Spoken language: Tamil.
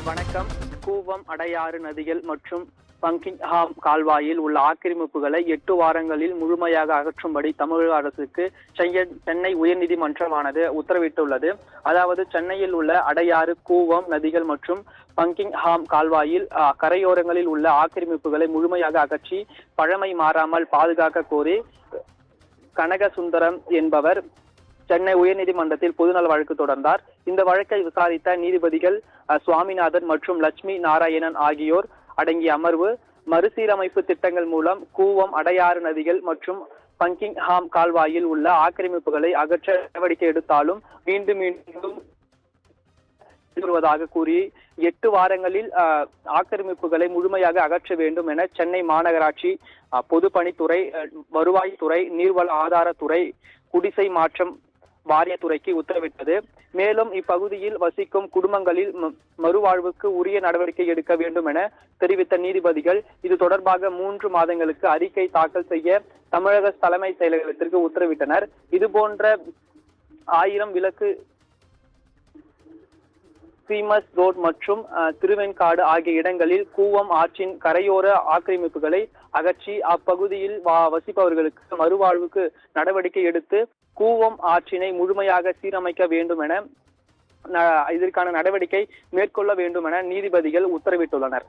வணக்கம். கூவம், அடையாறு நதிகள் மற்றும் பக்கிங்ஹாம் கால்வாயில் உள்ள ஆக்கிரமிப்புகளை 8 வாரங்களில் முழுமையாக அகற்றும்படி தமிழக அரசுக்கு சென்னை உயர்நீதிமன்றமானது உத்தரவிட்டுள்ளது. அதாவது சென்னையில் உள்ள அடையாறு, கூவம் நதிகள் மற்றும் பக்கிங்ஹாம் கால்வாயில் கரையோரங்களில் உள்ள ஆக்கிரமிப்புகளை முழுமையாக அகற்றி பழமை மாறாமல் பாதுகாக்க கோரி கனகசுந்தரம் என்பவர் சென்னை உயர்நீதிமன்றத்தில் பொதுநல வழக்கு தொடர்ந்தார். இந்த வழக்கை விசாரித்த நீதிபதிகள் சுவாமிநாதன் மற்றும் லட்சுமி நாராயணன் ஆகியோர் அடங்கிய அமர்வு, மறுசீரமைப்பு திட்டங்கள் மூலம் கூவம், அடையாறு நதிகள் மற்றும் பக்கிங்ஹாம் கால்வாயில் உள்ள ஆக்கிரமிப்புகளை அகற்ற நடவடிக்கை எடுத்தாலும் மீண்டும் வருவதாக கூறி 8 வாரங்களில் ஆக்கிரமிப்புகளை முழுமையாக அகற்ற வேண்டும் என சென்னை மாநகராட்சி, பொதுப்பணித்துறை, வருவாய்த்துறை, நீர்வள ஆதாரத்துறை, குடிசை மாற்றம் வாரியத்துறைக்கு உத்தரவிட்டது. மேலும் இப்பகுதியில் வசிக்கும் குடும்பங்களில் மறுவாழ்வுக்கு உரிய நடவடிக்கை எடுக்க வேண்டும் என தெரிவித்த நீதிபதிகள் இது தொடர்பாக 3 மாதங்களுக்கு அறிக்கை தாக்கல் செய்ய தமிழக தலைமை செயலகத்திற்கு உத்தரவிட்டனர். இதுபோன்ற 1000 விளக்கு, சீமஸ் ரோட் மற்றும் திருவெண்காடு ஆகிய இடங்களில் கூவம் ஆற்றின் கரையோர ஆக்கிரமிப்புகளை அகற்றி அப்பகுதியில் வசிப்பவர்களுக்கு மறுவாழ்வுக்கு நடவடிக்கை எடுத்து கூவம் ஆற்றினை முழுமையாக சீரமைக்க வேண்டும் என இதற்கான நடவடிக்கை மேற்கொள்ள வேண்டும் என நீதிபதிகள் உத்தரவிட்டுள்ளனர்.